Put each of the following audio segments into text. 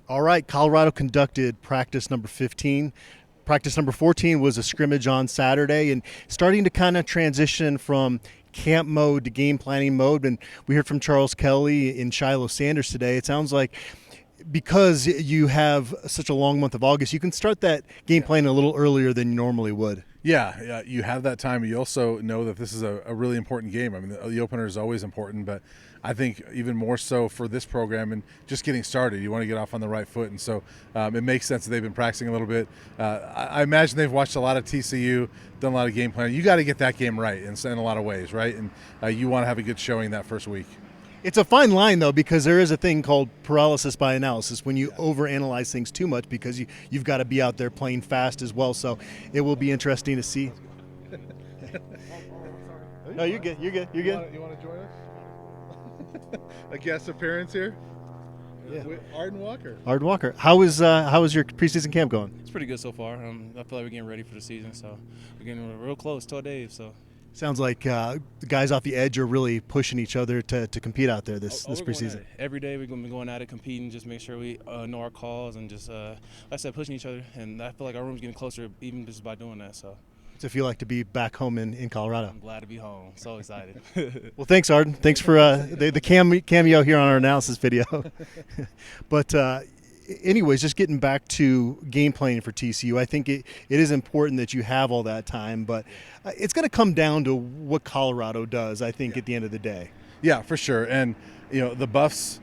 All right, Colorado conducted practice number 15. Practice number 14 was a scrimmage on Saturday and starting to kind of transition from camp mode to game planning mode. And we heard from Charles Kelly and Shiloh Sanders today. It sounds like because you have such a long month of August, you can start that game planning a little earlier than you normally would. Yeah, you have that time. You also know that this is a really important game. I mean, the opener is always important, but I think even more so for this program and just getting started. You want to get off on the right foot, and so it makes sense that they've been practicing a little bit. I imagine they've watched a lot of TCU, done a lot of game planning. You got to get that game right in a lot of ways, right? And you want to have a good showing that first week. It's a fine line, though, because there is a thing called paralysis by analysis when you overanalyze things too much because you've got to be out there playing fast as well. So it will be interesting to see. No, you're good. You're good. You're good. You want to join us? A guest appearance here? Yeah. With Arden Walker. Arden Walker. How is your preseason camp going? It's pretty good so far. I feel like we're getting ready for the season, so we're getting real close. Tell Dave, so. Sounds like the guys off the edge are really pushing each other to compete out there this preseason. Every day we're going to be going at it, competing, just make sure we know our calls and just, like I said, pushing each other. And I feel like our room's getting closer even just by doing that. So. What's it feel like to be back home in Colorado? I'm glad to be home. So excited. Well, thanks, Arden. Thanks for the cameo here on our analysis video. But anyways, just getting back to game planning for TCU, I think it is important that you have all that time, but it's going to come down to what Colorado does, I think, at the end of the day. Yeah, for sure. And, the Buffs,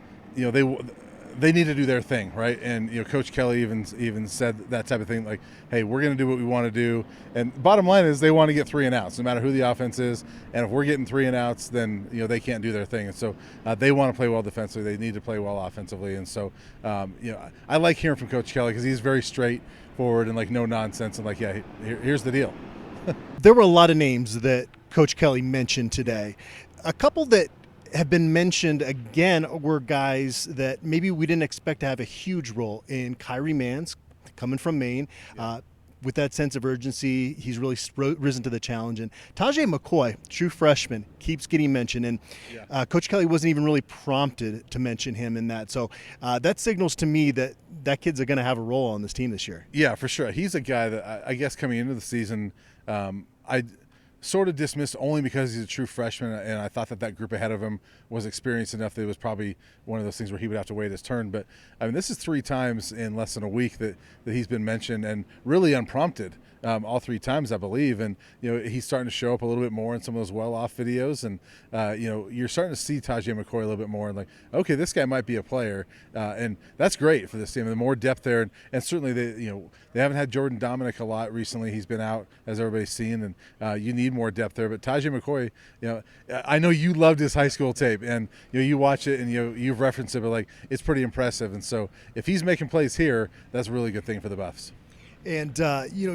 they need to do their thing, right? And, Coach Kelly even said that type of thing, like, hey, we're going to do what we want to do. And bottom line is they want to get 3 and outs, no matter who the offense is. And if we're getting 3 and outs, then, they can't do their thing. And so they want to play well defensively. They need to play well offensively. And so, I like hearing from Coach Kelly because he's very straightforward and, like, no nonsense. And, like, yeah, here's the deal. There were a lot of names that Coach Kelly mentioned today. A couple that have been mentioned again were guys that maybe we didn't expect to have a huge role in. Kyrie Mans, coming from Maine, with that sense of urgency, he's really risen to the challenge. And Tajay McCoy, true freshman, keeps getting mentioned. And Coach Kelly wasn't even really prompted to mention him in that. So that signals to me that kid's going to have a role on this team this year. Yeah, for sure. He's a guy that I guess coming into the season, I sort of dismissed only because he's a true freshman, and I thought that group ahead of him was experienced enough that it was probably one of those things where he would have to wait his turn. But, I mean, this is 3 times in less than a week that he's been mentioned, and really unprompted all 3 times, I believe. And, he's starting to show up a little bit more in some of those well-off videos. And, you're starting to see Tajay McCoy a little bit more and like, okay, this guy might be a player. And that's great for this team. The more depth there. And certainly, they haven't had Jordan Dominic a lot recently. He's been out, as everybody's seen, and you need more depth there. But Tajay McCoy, I know you loved his high school tape, and you watch it and you've referenced it, but like it's pretty impressive. And so if he's making plays here, that's a really good thing for the Buffs. And,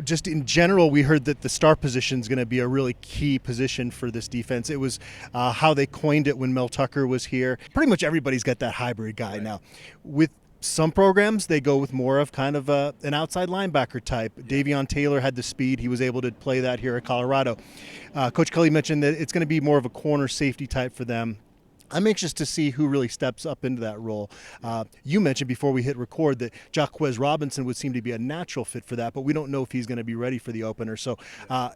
just in general, we heard that the star position is going to be a really key position for this defense. It was how they coined it when Mel Tucker was here. Pretty much everybody's got that hybrid guy now. With some programs, they go with more of kind of an outside linebacker type. Davion Taylor had the speed. He was able to play that here at Colorado. Coach Kelly mentioned that it's going to be more of a corner safety type for them. I'm anxious to see who really steps up into that role. You mentioned before we hit record that Jaquez Robinson would seem to be a natural fit for that, but we don't know if he's going to be ready for the opener. So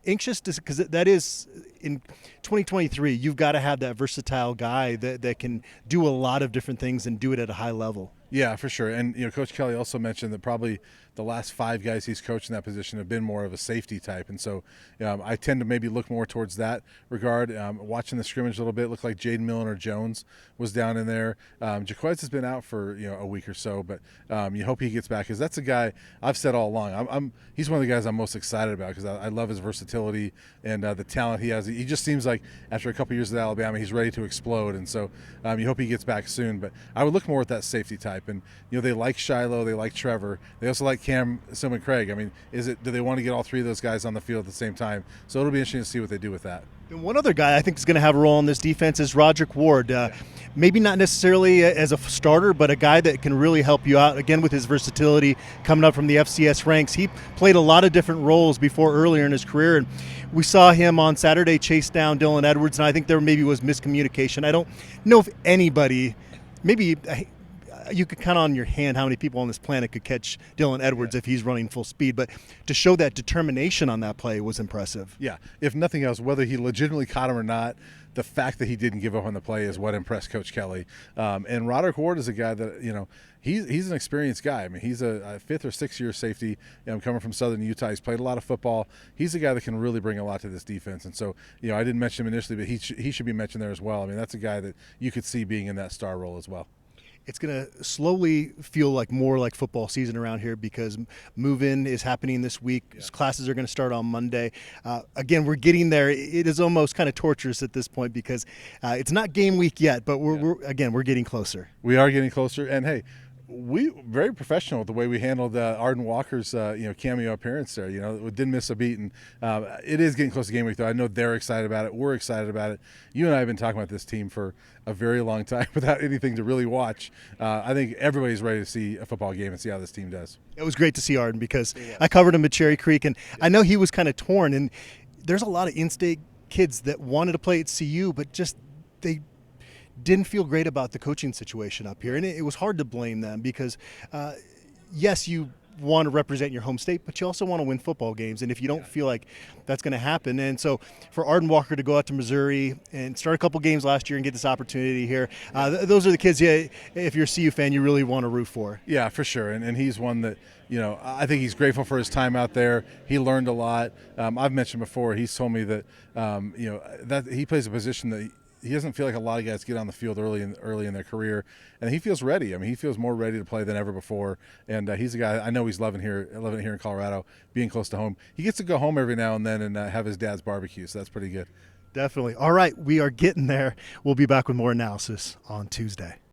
anxious to, because that is in 2023, you've got to have that versatile guy that can do a lot of different things and do it at a high level. Yeah, for sure. And, Coach Kelly also mentioned that probably the last 5 guys he's coached in that position have been more of a safety type. And so I tend to maybe look more towards that regard. Watching the scrimmage a little bit, looked like Jaden Milner-Jones was down in there. Jaquez has been out for, a week or so, but you hope he gets back because that's a guy I've said all along. He's one of the guys I'm most excited about because I love his versatility and the talent he has. He just seems like after a couple years at Alabama, he's ready to explode. And so you hope he gets back soon. But I would look more at that safety type. And, they like Shiloh, they like Trevor. They also like Cam, Sim, and Craig. I mean, do they want to get all 3 of those guys on the field at the same time? So it'll be interesting to see what they do with that. And one other guy I think is going to have a role in this defense is Roderick Ward. Maybe not necessarily as a starter, but a guy that can really help you out, again, with his versatility coming up from the FCS ranks. He played a lot of different roles before earlier in his career, and we saw him on Saturday chase down Dylan Edwards, and I think there maybe was miscommunication. I don't know if anybody – maybe you could count on your hand how many people on this planet could catch Dylan Edwards if he's running full speed. But to show that determination on that play was impressive. Yeah, if nothing else, whether he legitimately caught him or not, the fact that he didn't give up on the play is what impressed Coach Kelly. And Roderick Ward is a guy that, he's an experienced guy. I mean, he's a 5th or 6th year safety. Coming from Southern Utah, he's played a lot of football. He's a guy that can really bring a lot to this defense. And so, I didn't mention him initially, but he should be mentioned there as well. I mean, that's a guy that you could see being in that star role as well. It's going to slowly feel like more like football season around here because move-in is happening this week. Yeah. Classes are going to start on Monday. Again, we're getting there. It is almost kind of torturous at this point because it's not game week yet, but we're getting closer. We are getting closer. And, hey, we very professional with the way we handled Arden Walker's cameo appearance there. We didn't miss a beat, and it is getting close to game week. Though I know they're excited about it. We're excited about it. You and I have been talking about this team for a very long time without anything to really watch. I think everybody's ready to see a football game and see how this team does. It was great to see Arden because I covered him at Cherry Creek, and I know he was kind of torn. And there's a lot of in-state kids that wanted to play at CU, but just they didn't feel great about the coaching situation up here. And it was hard to blame them because, yes, you want to represent your home state, but you also want to win football games. And if you don't feel like that's going to happen. And so for Arden Walker to go out to Missouri and start a couple games last year and get this opportunity here, those are the kids, if you're a CU fan, you really want to root for. Yeah, for sure. And he's one that, I think he's grateful for his time out there. He learned a lot. I've mentioned before, he's told me that, that he plays a position that he doesn't feel like a lot of guys get on the field early in their career, and he feels ready. I mean, he feels more ready to play than ever before. And he's a guy I know he's loving it here in Colorado, being close to home. He gets to go home every now and then and have his dad's barbecue, so that's pretty good. Definitely. All right, we are getting there. We'll be back with more analysis on Tuesday.